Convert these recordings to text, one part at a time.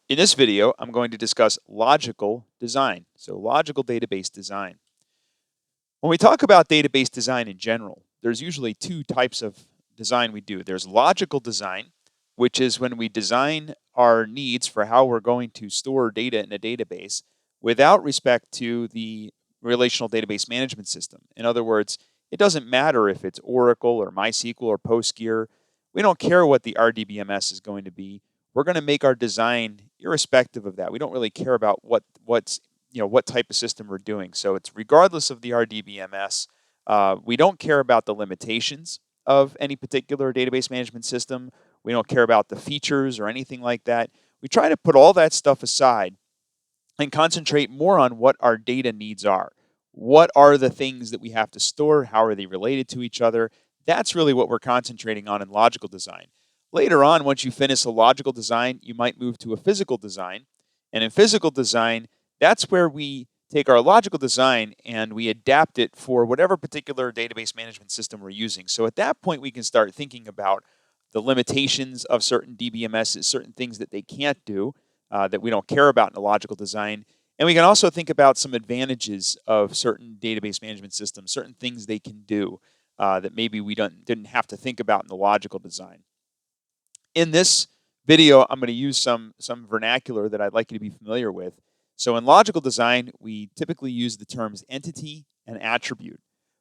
In this video, I'm going to discuss logical design, so logical database design. When we talk about database design in general, there's usually two types of design we do. There's logical design, which is when we design our needs for how we're going to store data in a database without respect to the relational database management system. In other words, it doesn't matter if it's Oracle or MySQL or PostgreSQL. We don't care what the RDBMS is going to be. We're going to make our design irrespective of that. We don't really care about what type of system we're doing. So it's regardless of the RDBMS. We don't care about the limitations of any particular database management system. We don't care about the features or anything like that. We try to put all that stuff aside and concentrate more on what our data needs are. What are the things that we have to store? How are they related to each other? That's really what we're concentrating on in logical design. Later on, once you finish a logical design, you might move to a physical design. And in physical design, that's where we take our logical design and we adapt it for whatever particular database management system we're using. So at that point, we can start thinking about the limitations of certain DBMSs, certain things that they can't do, that we don't care about in a logical design. And we can also think about some advantages of certain database management systems, certain things they can do that maybe we didn't have to think about in the logical design. In this video, I'm going to use some vernacular that I'd like you to be familiar with. So in logical design, we typically use the terms entity and attribute.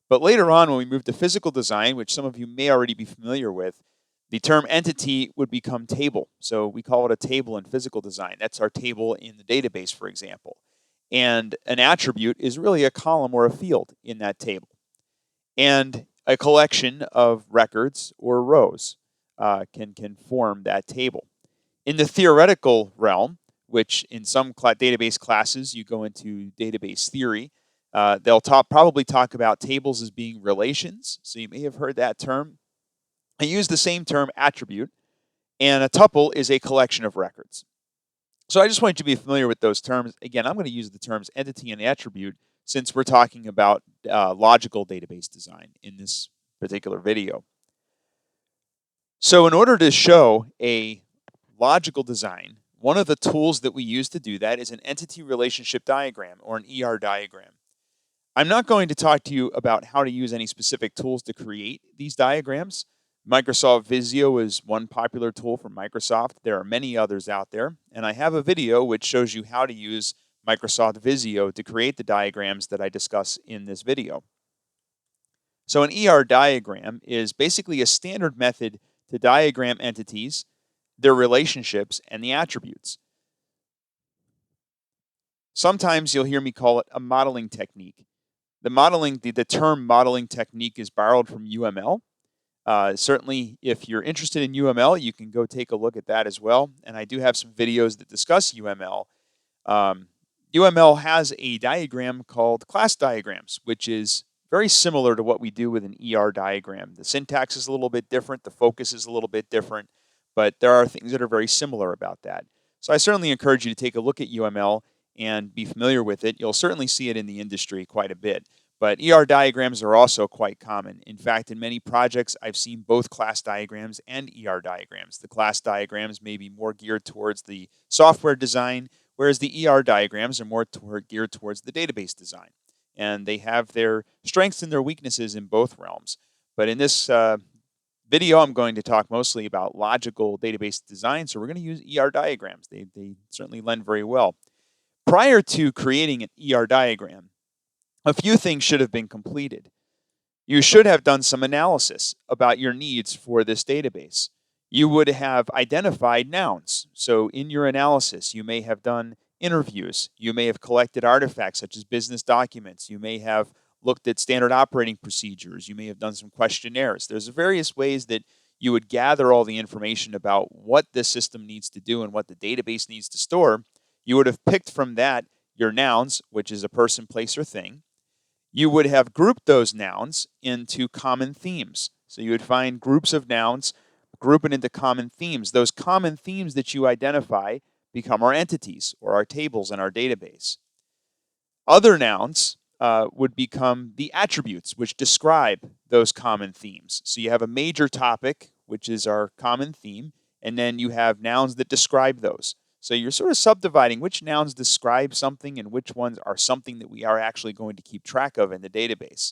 But later on, when we move to physical design, which some of you may already be familiar with, the term entity would become table. So we call it a table in physical design. That's our table in the database, for example. And an attribute is really a column or a field in that table. And a collection of records or rows can form that table. In the theoretical realm, which in some database classes you go into database theory, they'll probably talk about tables as being relations. So you may have heard that term. I use the same term attribute, and a tuple is a collection of records. So I just want you to be familiar with those terms. Again, I'm going to use the terms entity and attribute since we're talking about logical database design in this particular video. So in order to show a logical design, one of the tools that we use to do that is an entity relationship diagram or an ER diagram. I'm not going to talk to you about how to use any specific tools to create these diagrams. Microsoft Visio is one popular tool from Microsoft. There are many others out there, and I have a video which shows you how to use Microsoft Visio to create the diagrams that I discuss in this video. So an ER diagram is basically a standard method to diagram entities, their relationships, and the attributes. Sometimes you'll hear me call it a modeling technique. The term modeling technique is borrowed from UML. Certainly, if you're interested in UML, you can go take a look at that as well. And I do have some videos that discuss UML. UML has a diagram called class diagrams, which is very similar to what we do with an ER diagram. The syntax is a little bit different. The focus is a little bit different. But there are things that are very similar about that. So I certainly encourage you to take a look at UML and be familiar with it. You'll certainly see it in the industry quite a bit. But ER diagrams are also quite common. In fact, in many projects, I've seen both class diagrams and ER diagrams. The class diagrams may be more geared towards the software design, whereas the ER diagrams are more geared towards the database design. And they have their strengths and their weaknesses in both realms. But in this video, I'm going to talk mostly about logical database design. So we're going to use ER diagrams. They certainly lend very well. Prior to creating an ER diagram, a few things should have been completed. You should have done some analysis about your needs for this database. You would have identified nouns. So in your analysis, you may have done interviews. You may have collected artifacts such as business documents. You may have looked at standard operating procedures. You may have done some questionnaires. There's various ways that you would gather all the information about what the system needs to do and what the database needs to store. You would have picked from that your nouns, which is a person, place, or thing. You would have grouped those nouns into common themes. So you would find groups of nouns, group it into common themes. Those common themes that you identify become our entities or our tables in our database. Other nouns would become the attributes which describe those common themes. So you have a major topic, which is our common theme, and then you have nouns that describe those. So you're sort of subdividing which nouns describe something and which ones are something that we are actually going to keep track of in the database.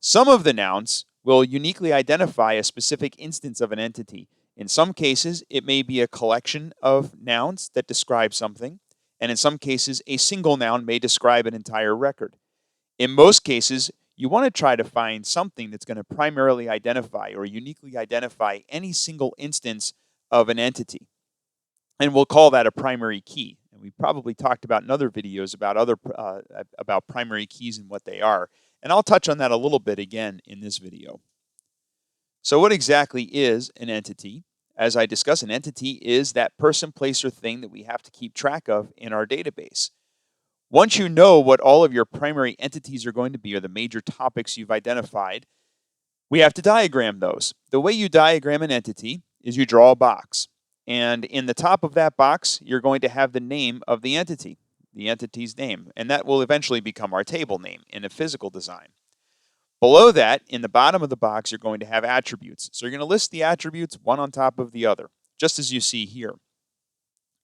Some of the nouns will uniquely identify a specific instance of an entity. In some cases, it may be a collection of nouns that describe something, and in some cases, a single noun may describe an entire record. In most cases, you want to try to find something that's going to primarily identify or uniquely identify any single instance of an entity. And we'll call that a primary key. And we probably talked about in other videos about primary keys and what they are. And I'll touch on that a little bit again in this video. So what exactly is an entity? As I discussed, an entity is that person, place, or thing that we have to keep track of in our database. Once you know what all of your primary entities are going to be, or the major topics you've identified, we have to diagram those. The way you diagram an entity is you draw a box. And in the top of that box, you're going to have the name of the entity's name. And that will eventually become our table name in a physical design. Below that, in the bottom of the box, you're going to have attributes. So you're going to list the attributes one on top of the other, just as you see here.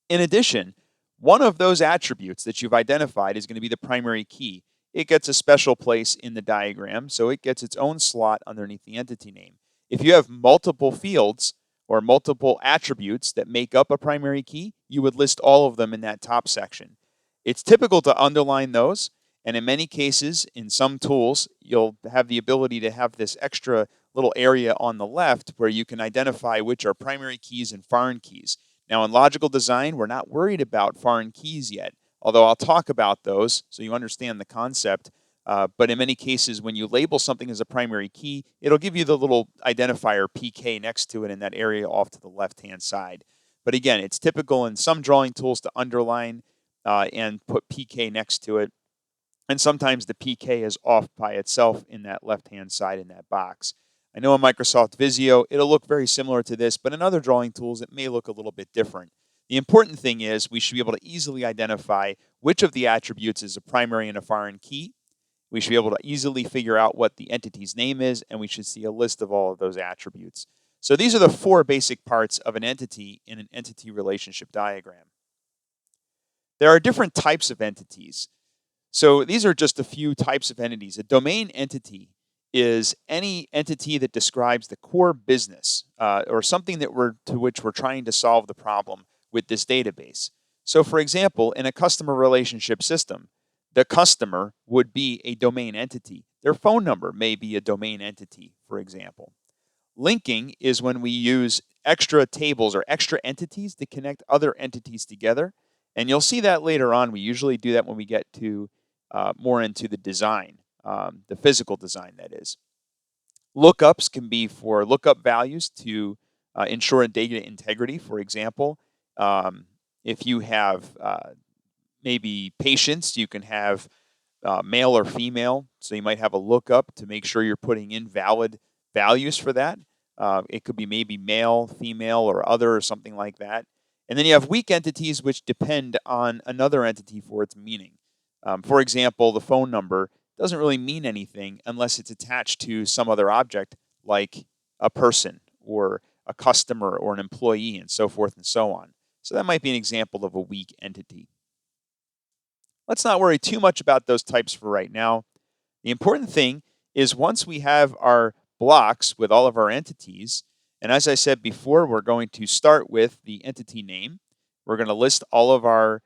In addition, one of those attributes that you've identified is going to be the primary key. It gets a special place in the diagram, so it gets its own slot underneath the entity name. If you have multiple fields or multiple attributes that make up a primary key, you would list all of them in that top section. It's typical to underline those, and in many cases, in some tools, you'll have the ability to have this extra little area on the left where you can identify which are primary keys and foreign keys. Now, in logical design, we're not worried about foreign keys yet, although I'll talk about those so you understand the concept. But in many cases, when you label something as a primary key, it'll give you the little identifier PK next to it in that area off to the left-hand side. But again, it's typical in some drawing tools to underline and put PK next to it. And sometimes the PK is off by itself in that left-hand side in that box. I know in Microsoft Visio, it'll look very similar to this, but in other drawing tools, it may look a little bit different. The important thing is we should be able to easily identify which of the attributes is a primary and a foreign key. We should be able to easily figure out what the entity's name is, and we should see a list of all of those attributes. So these are the four basic parts of an entity in an entity relationship diagram. There are different types of entities. So these are just a few types of entities. A domain entity is any entity that describes the core business or something to which we're trying to solve the problem with this database. So for example, in a customer relationship system, the customer would be a domain entity. Their phone number may be a domain entity, for example. Linking is when we use extra tables or extra entities to connect other entities together. And you'll see that later on. We usually do that when we get to more into the design, the physical design, that is. Lookups can be for lookup values to ensure data integrity. For example, if you have maybe patients, you can have male or female. So you might have a lookup to make sure you're putting in valid values for that. It could be maybe male, female, or other, or something like that. And then you have weak entities which depend on another entity for its meaning. For example, the phone number doesn't really mean anything unless it's attached to some other object like a person or a customer or an employee and so forth and so on. So that might be an example of a weak entity. Let's not worry too much about those types for right now. The important thing is once we have our blocks with all of our entities, and as I said before, we're going to start with the entity name. We're going to list all of our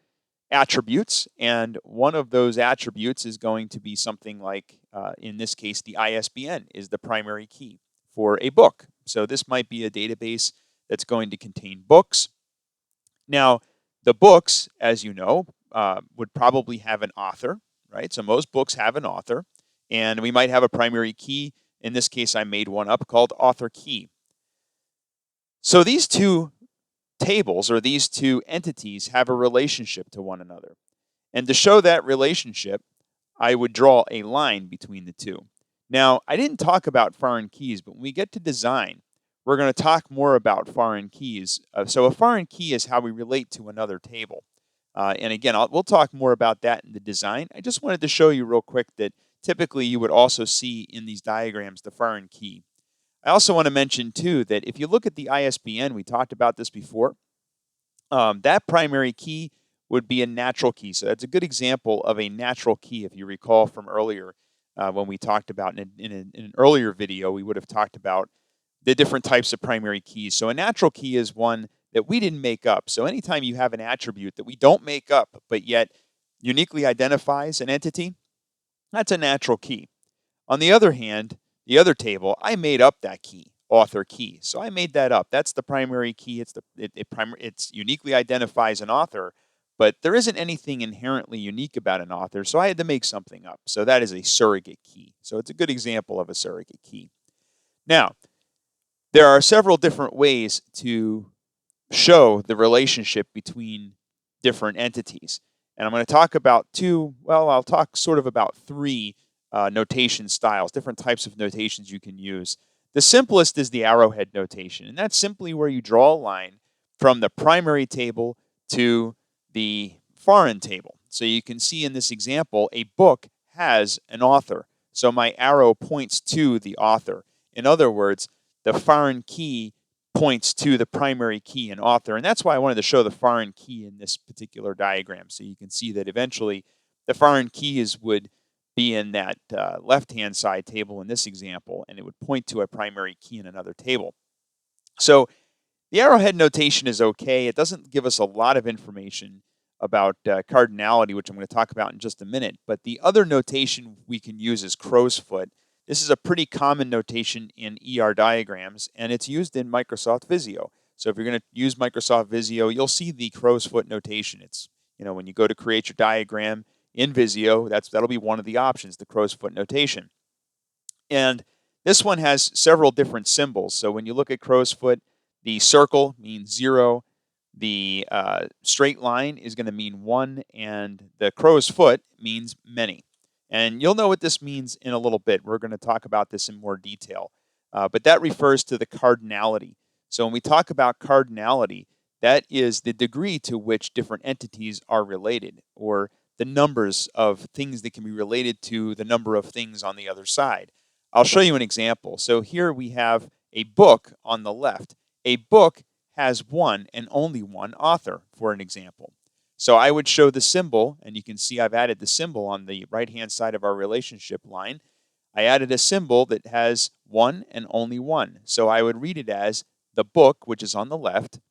attributes, and one of those attributes is going to be something like, in this case, the ISBN is the primary key for a book. So this might be a database that's going to contain books. Now, the books, as you know, would probably have an author, right? So most books have an author, and we might have a primary key. In this case, I made one up called author key. So these two tables or these two entities have a relationship to one another. And to show that relationship, I would draw a line between the two. Now, I didn't talk about foreign keys, but when we get to design, we're going to talk more about foreign keys. So a foreign key is how we relate to another table. And again, we'll talk more about that in the design. I just wanted to show you real quick that typically you would also see in these diagrams the foreign key. I also want to mention too that if you look at the ISBN, we talked about this before. that primary key would be a natural key. So that's a good example of a natural key. If you recall from earlier, when we talked about in an earlier video, we would have talked about the different types of primary keys. So a natural key is one that we didn't make up. So anytime you have an attribute that we don't make up, but yet uniquely identifies an entity, that's a natural key. On the other hand, the other table, I made up that key, author key. So I made that up. That's the primary key. It's uniquely identifies an author, but there isn't anything inherently unique about an author, so I had to make something up. So that is a surrogate key. So it's a good example of a surrogate key. Now, there are several different ways to show the relationship between different entities. And I'm going to talk about I'll talk sort of about three notation styles, different types of notations you can use. The simplest is the arrowhead notation, and that's simply where you draw a line from the primary table to the foreign table. So you can see in this example, a book has an author. So my arrow points to the author. In other words, the foreign key points to the primary key and author. And that's why I wanted to show the foreign key in this particular diagram. So you can see that eventually the foreign keys would be in that left-hand side table in this example, and it would point to a primary key in another table. So the arrowhead notation is okay. It doesn't give us a lot of information about cardinality, which I'm going to talk about in just a minute. But the other notation we can use is crow's foot. This is a pretty common notation in ER diagrams, and it's used in Microsoft Visio. So if you're going to use Microsoft Visio, you'll see the crow's foot notation. It's, when you go to create your diagram in Visio, that'll be one of the options, the crow's foot notation. And this one has several different symbols. So when you look at crow's foot, the circle means 0, the straight line is going to mean 1, and the crow's foot means many. And you'll know what this means in a little bit. We're going to talk about this in more detail. But that refers to the cardinality. So when we talk about cardinality, that is the degree to which different entities are related, or the numbers of things that can be related to the number of things on the other side. I'll show you an example. So here we have a book on the left. A book has one and only one author, for an example. So I would show the symbol, and you can see I've added the symbol on the right-hand side of our relationship line. I added a symbol that has one and only one. So I would read it as the book, which is on the left,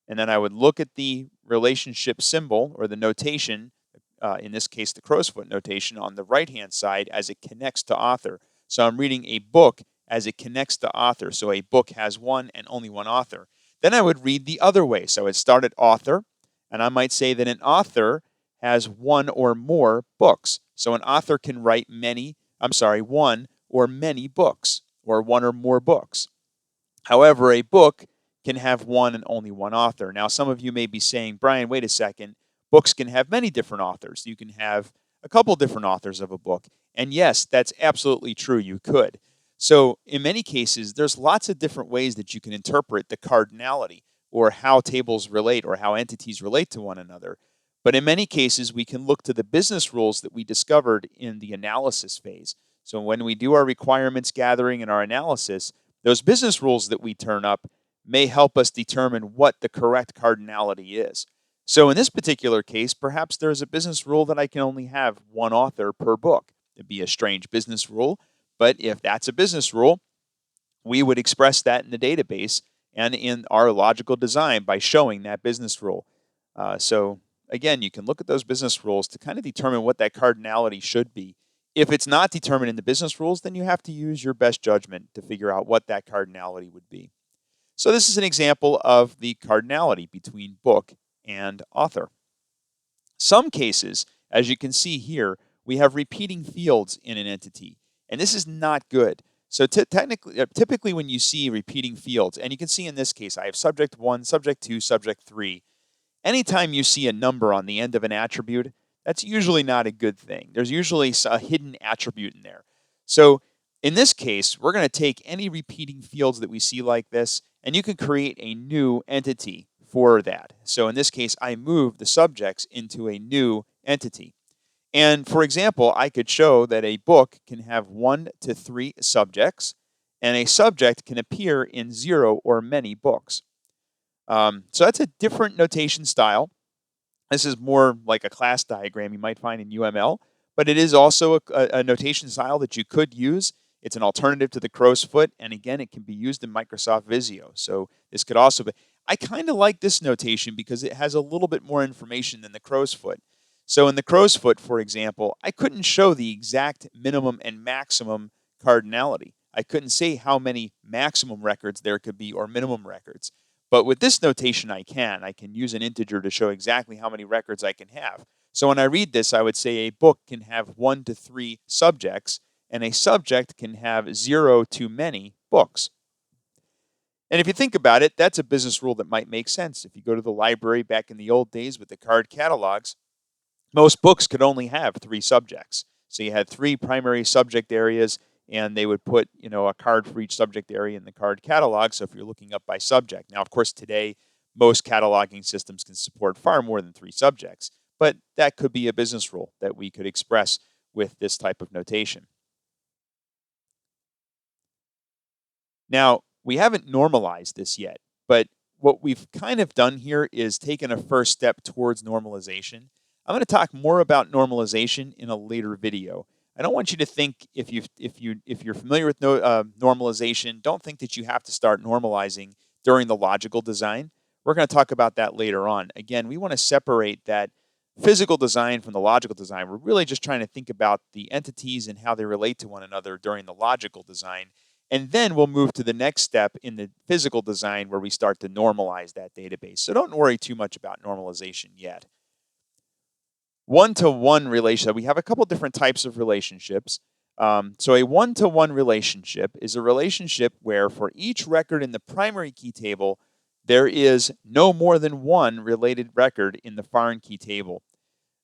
and then I would look at the relationship symbol, or the notation, in this case the crow's foot notation, on the right-hand side as it connects to author. So I'm reading a book as it connects to author. So a book has one and only one author. Then I would read the other way. So it started author, and I might say that an author has one or more books. So an author can write one or many books, or one or more books. However, a book can have one and only one author. Now, some of you may be saying, Brian, wait a second. Books can have many different authors. You can have a couple different authors of a book. And yes, that's absolutely true. You could. So in many cases, there's lots of different ways that you can interpret the cardinality, or how tables relate, or how entities relate to one another. But in many cases, we can look to the business rules that we discovered in the analysis phase. So when we do our requirements gathering and our analysis, those business rules that we turn up may help us determine what the correct cardinality is. So in this particular case, perhaps there's a business rule that I can only have one author per book. It'd be a strange business rule, but if that's a business rule, we would express that in the database and in our logical design by showing that business rule. So again, you can look at those business rules to kind of determine what that cardinality should be. If it's not determined in the business rules, then you have to use your best judgment to figure out what that cardinality would be. So this is an example of the cardinality between book and author. Some cases, as you can see here, we have repeating fields in an entity, and this is not good. So typically when you see repeating fields, and you can see in this case, I have subject 1, subject 2, subject 3. Anytime you see a number on the end of an attribute, that's usually not a good thing. There's usually a hidden attribute in there. So in this case, we're going to take any repeating fields that we see like this, and you can create a new entity for that. So in this case, I move the subjects into a new entity. And for example, I could show that a book can have 1 to 3 subjects, and a subject can appear in 0 or many books. So that's a different notation style. This is more like a class diagram you might find in UML, but it is also a notation style that you could use. It's an alternative to the crow's foot, and again, it can be used in Microsoft Visio. So this could also be. I kind of like this notation because it has a little bit more information than the crow's foot. So in the crow's foot, for example, I couldn't show the exact minimum and maximum cardinality. I couldn't say how many maximum records there could be or minimum records. But with this notation, I can. I can use an integer to show exactly how many records I can have. So when I read this, I would say a book can have 1 to 3 subjects, and a subject can have 0 to many books. And if you think about it, that's a business rule that might make sense. If you go to the library back in the old days with the card catalogs, most books could only have 3 subjects. So you had 3 primary subject areas, and they would put, a card for each subject area in the card catalog. So if you're looking up by subject. Now, of course, today, most cataloging systems can support far more than 3 subjects, but that could be a business rule that we could express with this type of notation. Now, we haven't normalized this yet, but what we've kind of done here is taken a first step towards normalization. I'm going to talk more about normalization in a later video. I don't want you to think if you're familiar with normalization, don't think that you have to start normalizing during the logical design. We're going to talk about that later on. Again, we want to separate that physical design from the logical design. We're really just trying to think about the entities and how they relate to one another during the logical design. And then we'll move to the next step in the physical design where we start to normalize that database. So don't worry too much about normalization yet. One-to-one relationship. We have a couple different types of relationships. So a one-to-one relationship is a relationship where for each record in the primary key table, there is no more than one related record in the foreign key table.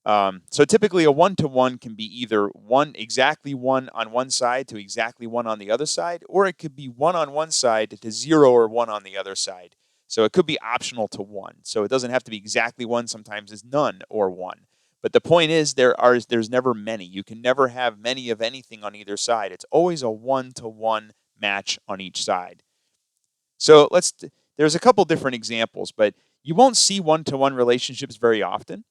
So typically a one-to-one can be either exactly one on one side to exactly one on the other side, or it could be one on one side to 0 or 1 on the other side. So it could be optional to 1. So it doesn't have to be exactly 1. Sometimes it's none or 1. But the point is there's never many. You can never have many of anything on either side. It's always a one-to-one match on each side. So there's a couple different examples, but you won't see one-to-one relationships very often.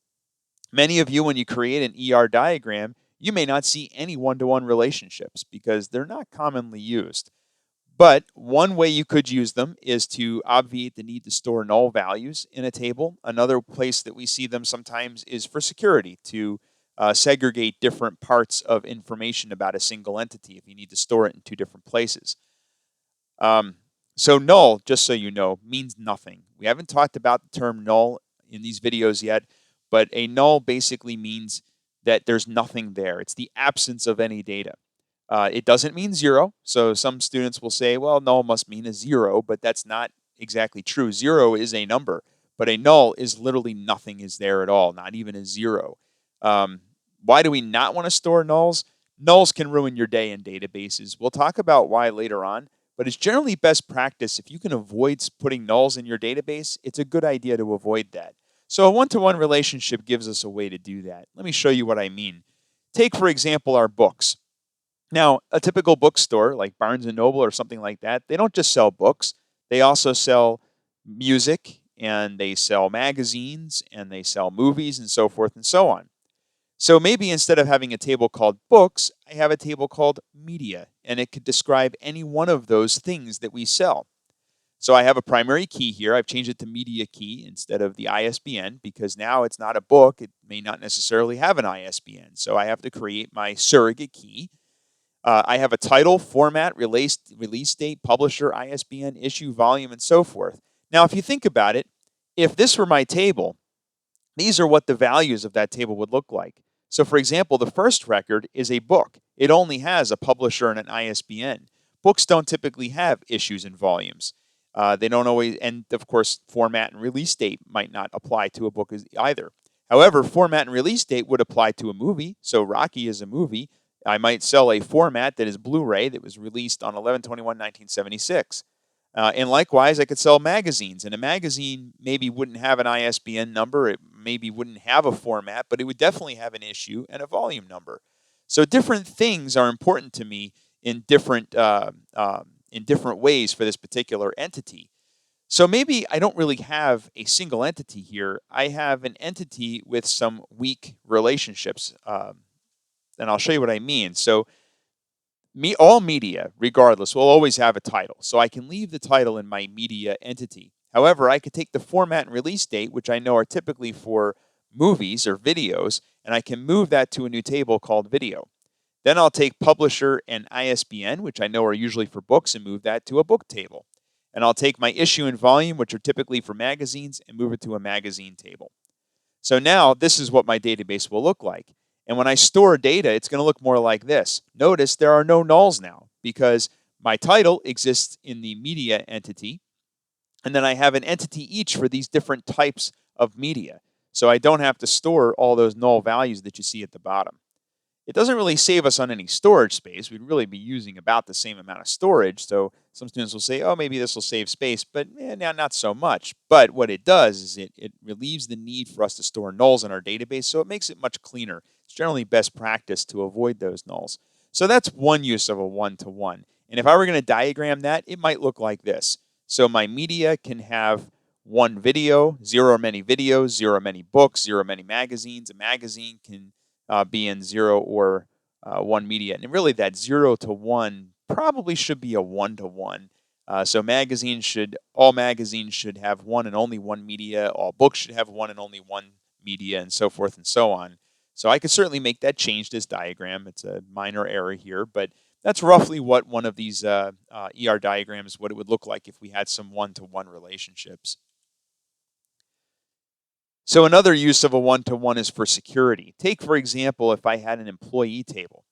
Many of you, when you create an ER diagram, you may not see any one-to-one relationships because they're not commonly used. But one way you could use them is to obviate the need to store null values in a table. Another place that we see them sometimes is for security, to segregate different parts of information about a single entity if you need to store it in 2 different places. So null, just so you know, means nothing. We haven't talked about the term null in these videos yet, but a null basically means that there's nothing there. It's the absence of any data. It doesn't mean 0. So some students will say, well, null must mean a 0, but that's not exactly true. 0 is a number, but a null is literally nothing is there at all, not even a 0. Why do we not want to store nulls? Nulls can ruin your day in databases. We'll talk about why later on, but it's generally best practice. If you can avoid putting nulls in your database, it's a good idea to avoid that. So a one-to-one relationship gives us a way to do that. Let me show you what I mean. Take, for example, our books. Now, a typical bookstore like Barnes & Noble or something like that, they don't just sell books. They also sell music, and they sell magazines, and they sell movies, and so forth and so on. So maybe instead of having a table called books, I have a table called media, and it could describe any one of those things that we sell. So I have a primary key here. I've changed it to media key instead of the ISBN because now it's not a book. It may not necessarily have an ISBN. So I have to create my surrogate key. I have a title, format, release date, publisher, ISBN, issue, volume, and so forth. Now, if you think about it, if this were my table, these are what the values of that table would look like. So, for example, the first record is a book. It only has a publisher and an ISBN. Books don't typically have issues and volumes. They don't always, and of course, format and release date might not apply to a book either. However, format and release date would apply to a movie. So Rocky is a movie. I might sell a format that is Blu-ray that was released on 11/21/1976. And likewise, I could sell magazines. And a magazine maybe wouldn't have an ISBN number. It maybe wouldn't have a format, but it would definitely have an issue and a volume number. So different things are important to me in different ways for this particular entity. So maybe I don't really have a single entity here. I have an entity with some weak relationships. And I'll show you what I mean. So all media, regardless, will always have a title. So I can leave the title in my media entity. However, I could take the format and release date, which I know are typically for movies or videos, and I can move that to a new table called video. Then I'll take publisher and ISBN, which I know are usually for books, and move that to a book table. And I'll take my issue and volume, which are typically for magazines, and move it to a magazine table. So now this is what my database will look like. And when I store data, it's going to look more like this. Notice there are no nulls now because my title exists in the media entity. And then I have an entity each for these different types of media. So I don't have to store all those null values that you see at the bottom. It doesn't really save us on any storage space. We'd really be using about the same amount of storage. So some students will say, oh, maybe this will save space, but not so much. But what it does is it relieves the need for us to store nulls in our database, so it makes it much cleaner. It's generally best practice to avoid those nulls. So that's one use of a one-to-one. And if I were going to diagram that, it might look like this. So my media can have one video, zero or many videos, zero or many books, zero or many magazines. A magazine can be in 0 or 1 media. And really that 0 to 1 probably should be a 1 to 1. So all magazines should have one and only one media. All books should have one and only one media, and so forth and so on. So I could certainly make that change, this diagram. It's a minor error here, but that's roughly what one of these ER diagrams, what it would look like if we had some one-to-one relationships. So another use of a one-to-one is for security. Take, for example, if I had an employee table.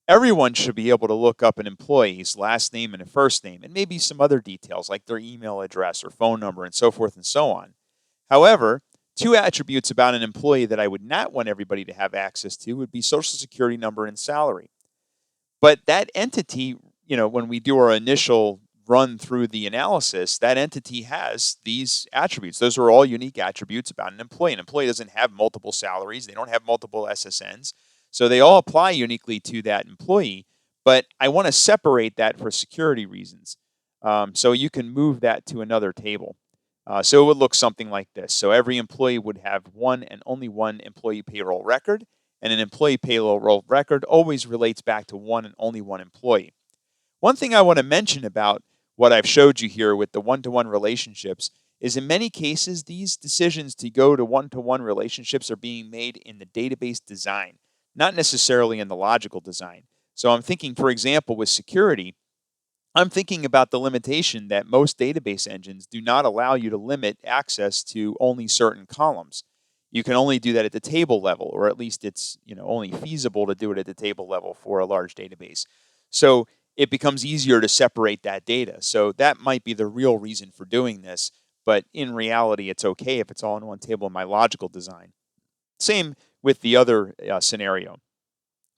Everyone should be able to look up an employee's last name and a first name, and maybe some other details like their email address or phone number and so forth and so on. However, two attributes about an employee that I would not want everybody to have access to would be social security number and salary. But that entity, when we do our initial run through the analysis, that entity has these attributes. Those are all unique attributes about an employee. An employee doesn't have multiple salaries. They don't have multiple SSNs. So they all apply uniquely to that employee. But I want to separate that for security reasons. So you can move that to another table. So it would look something like this. So every employee would have one and only one employee payroll record. And an employee payroll record always relates back to one and only one employee. One thing I want to mention about what I've showed you here with the one-to-one relationships is in many cases, these decisions to go to one-to-one relationships are being made in the database design, not necessarily in the logical design. So I'm thinking, for example, with security, I'm thinking about the limitation that most database engines do not allow you to limit access to only certain columns. You can only do that at the table level, or at least it's only feasible to do it at the table level for a large database. So it becomes easier to separate that data. So that might be the real reason for doing this, but in reality, it's okay if it's all in one table in my logical design. Same with the other scenario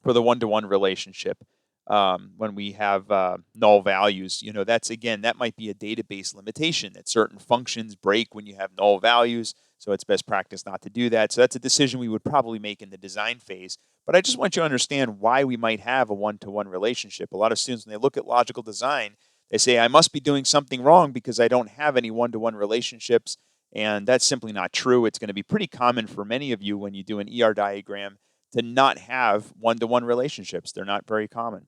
for the one-to-one relationship. When we have null values, that might be a database limitation that certain functions break when you have null values. So it's best practice not to do that. So that's a decision we would probably make in the design phase. But I just want you to understand why we might have a one-to-one relationship. A lot of students, when they look at logical design, they say, I must be doing something wrong because I don't have any one-to-one relationships. And that's simply not true. It's going to be pretty common for many of you when you do an ER diagram to not have one-to-one relationships. They're not very common.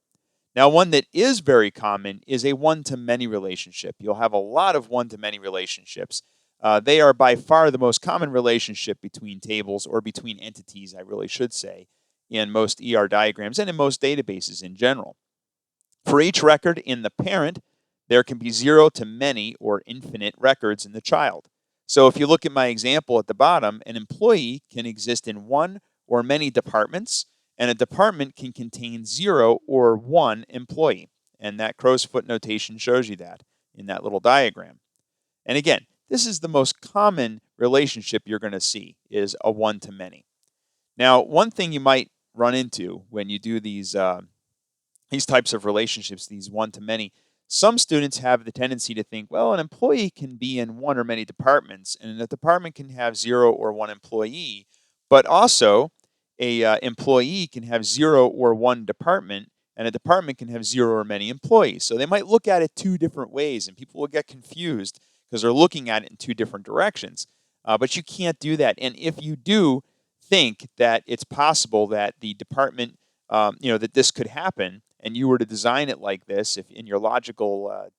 Now, one that is very common is a one-to-many relationship. You'll have a lot of one-to-many relationships. They are by far the most common relationship between tables, or between entities, I really should say, in most ER diagrams and in most databases in general. For each record in the parent, there can be 0 to many or infinite records in the child. So if you look at my example at the bottom, an employee can exist in one or many departments, and a department can contain 0 or 1 employee. And that crow's foot notation shows you that in that little diagram. And again, this is the most common relationship you're going to see, is a one-to-many. Now, one thing you might run into when you do these types of relationships, these one-to-many, some students have the tendency to think, well, an employee can be in one or many departments, and a department can have 0 or 1 employee, but also a employee can have 0 or 1 department, and a department can have 0 or many employees. So they might look at it two different ways, and people will get confused because they're looking at it in two different directions. But you can't do that. And if you do think that it's possible that the department, that this could happen, and you were to design it like this, if in your logical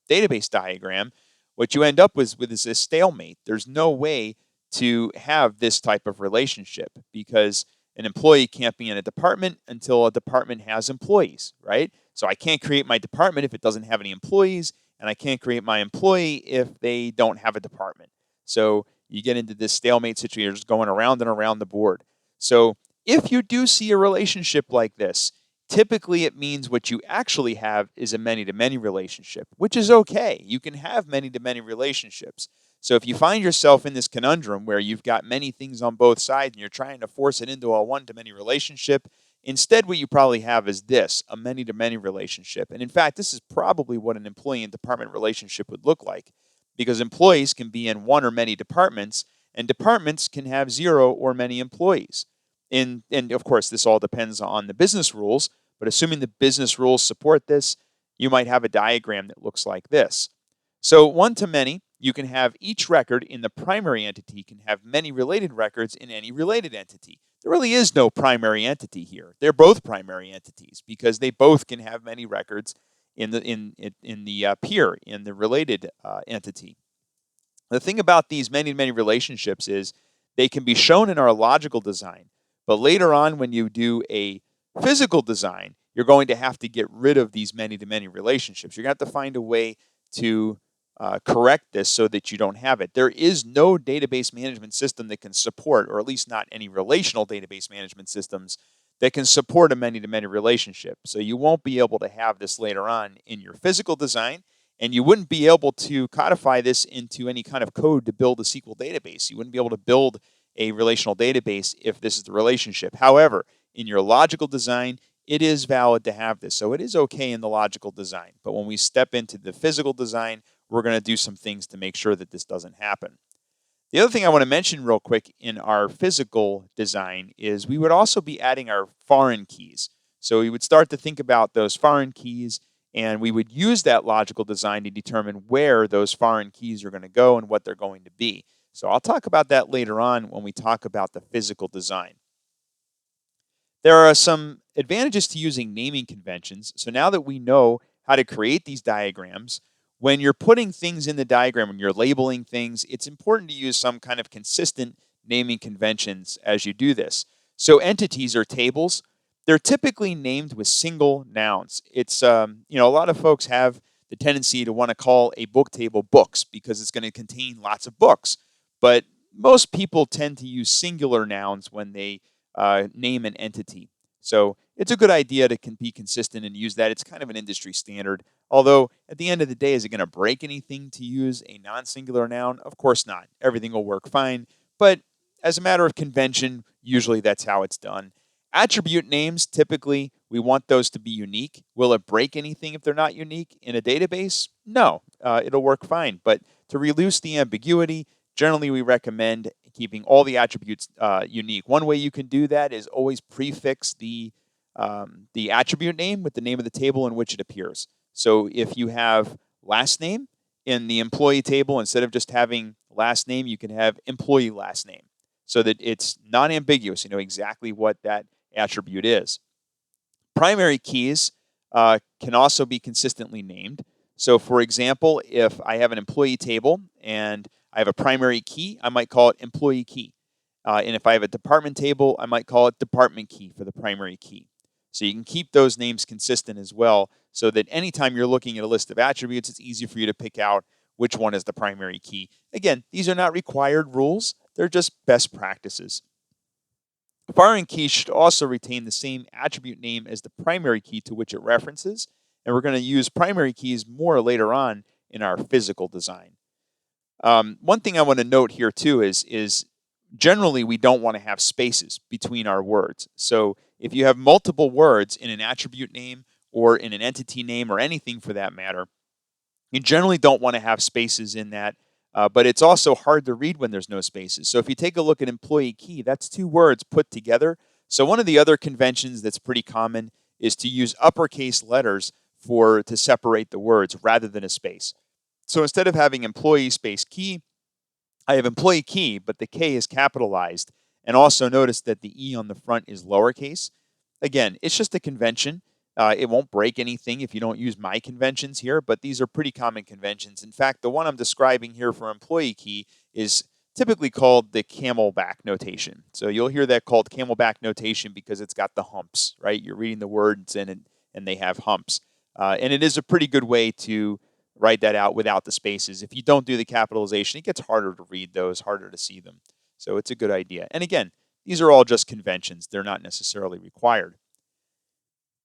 database diagram, what you end up with is this stalemate. There's no way to have this type of relationship because an employee can't be in a department until a department has employees, right? So I can't create my department if it doesn't have any employees, and I can't create my employee if they don't have a department. So you get into this stalemate situation, you're just going around and around the board. So if you do see a relationship like this, typically it means what you actually have is a many-to-many relationship, which is okay. You can have many-to-many relationships. So if you find yourself in this conundrum where you've got many things on both sides and you're trying to force it into a one-to-many relationship, instead what you probably have is this, a many-to-many relationship. And in fact, this is probably what an employee and department relationship would look like, because employees can be in one or many departments, and departments can have zero or many employees. And of course, this all depends on the business rules, but assuming the business rules support this, you might have a diagram that looks like this. So one-to-many, you can have each record in the primary entity can have many related records in any related entity. There really is no primary entity here. They're both primary entities because they both can have many records in the peer, in the related entity. The thing about these many-to-many relationships is they can be shown in our logical design, but later on when you do a physical design, you're going to have to get rid of these many-to-many relationships. You're going to have to find a way to correct this so that you don't have it. There is no database management system that can support, or at least not any relational database management systems that can support a many-to-many relationship. So you won't be able to have this later on in your physical design, and you wouldn't be able to codify this into any kind of code to build a SQL database. You wouldn't be able to build a relational database if this is the relationship. However, in your logical design, it is valid to have this. So it is okay in the logical design. But when we step into the physical design, we're going to do some things to make sure that this doesn't happen. The other thing I want to mention real quick in our physical design is we would also be adding our foreign keys. So we would start to think about those foreign keys, and we would use that logical design to determine where those foreign keys are going to go and what they're going to be. So I'll talk about that later on when we talk about the physical design. There are some advantages to using naming conventions. So now that we know how to create these diagrams, when you're putting things in the diagram, when you're labeling things, it's important to use some kind of consistent naming conventions as you do this. So entities or tables, they're typically named with single nouns. It's, a lot of folks have the tendency to want to call a book table books because it's going to contain lots of books. But most people tend to use singular nouns when they name an entity. So it's a good idea to be consistent and use that. It's kind of an industry standard. Although at the end of the day, is it going to break anything to use a non-singular noun? Of course not. Everything will work fine. But as a matter of convention, usually that's how it's done. Attribute names, typically, we want those to be unique. Will it break anything if they're not unique in a database? No, it'll work fine. But to reduce the ambiguity, generally we recommend keeping all the attributes unique. One way you can do that is always prefix the attribute name with the name of the table in which it appears. So if you have last name in the employee table, instead of just having last name, you can have employee last name so that it's non-ambiguous. You know exactly what that attribute is. Primary keys can also be consistently named. So for example, if I have an employee table and I have a primary key, I might call it employee key. And if I have a department table, I might call it department key for the primary key. So you can keep those names consistent as well so that anytime you're looking at a list of attributes, it's easy for you to pick out which one is the primary key. Again, these are not required rules. They're just best practices. Foreign keys should also retain the same attribute name as the primary key to which it references. And we're going to use primary keys more later on in our physical design. One thing I want to note here too is generally we don't want to have spaces between our words. So if you have multiple words in an attribute name or in an entity name or anything for that matter, you generally don't want to have spaces in that, but it's also hard to read when there's no spaces. So if you take a look at employee key, that's two words put together. So one of the other conventions that's pretty common is to use uppercase letters to separate the words rather than a space. So instead of having employee space key, I have employee key, but the K is capitalized. And also notice that the E on the front is lowercase. Again, it's just a convention. It won't break anything if you don't use my conventions here, but these are pretty common conventions. In fact, the one I'm describing here for employee key is typically called the camelback notation. So you'll hear that called camelback notation because it's got the humps, right? You're reading the words and they have humps. And it is a pretty good way to write that out without the spaces. If you don't do the capitalization, it gets harder to read those, harder to see them. So it's a good idea. And again, these are all just conventions. They're not necessarily required.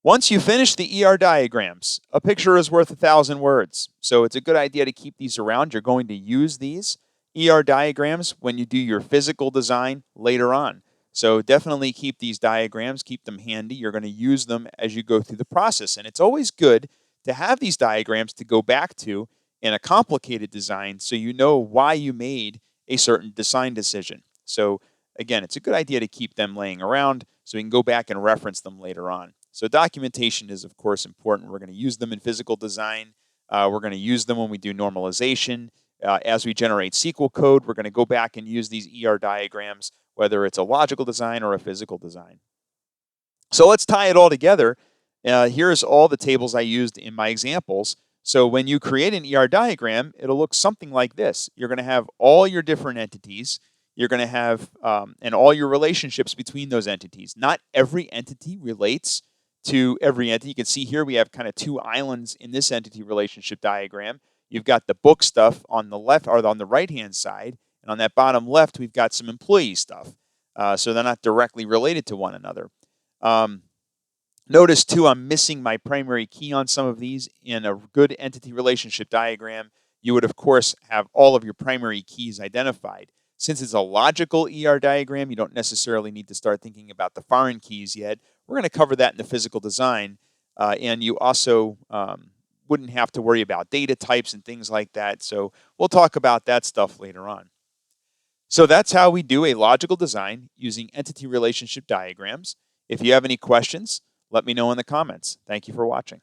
Once you finish the ER diagrams, a picture is worth 1,000 words. So it's a good idea to keep these around. You're going to use these ER diagrams when you do your physical design later on. So definitely keep these diagrams, keep them handy. You're going to use them as you go through the process. And it's always good to have these diagrams to go back to in a complicated design so you know why you made a certain design decision. So again, it's a good idea to keep them laying around so we can go back and reference them later on. So documentation is, of course, important. We're going to use them in physical design. We're going to use them when we do normalization. As we generate SQL code, we're going to go back and use these ER diagrams, whether it's a logical design or a physical design. So let's tie it all together. Here's all the tables I used in my examples. So when you create an ER diagram, it'll look something like this. You're going to have all your different entities. You're going to have and all your relationships between those entities. Not every entity relates to every entity. You can see here we have kind of two islands in this entity relationship diagram. You've got the book stuff on the left or on the right-hand side, and on that bottom left, we've got some employee stuff. So they're not directly related to one another. Notice too, I'm missing my primary key on some of these. In a good entity relationship diagram, you would of course have all of your primary keys identified. Since it's a logical ER diagram, you don't necessarily need to start thinking about the foreign keys yet. We're going to cover that in the physical design. And you also wouldn't have to worry about data types and things like that. So we'll talk about that stuff later on. So that's how we do a logical design using entity relationship diagrams. If you have any questions, let me know in the comments. Thank you for watching.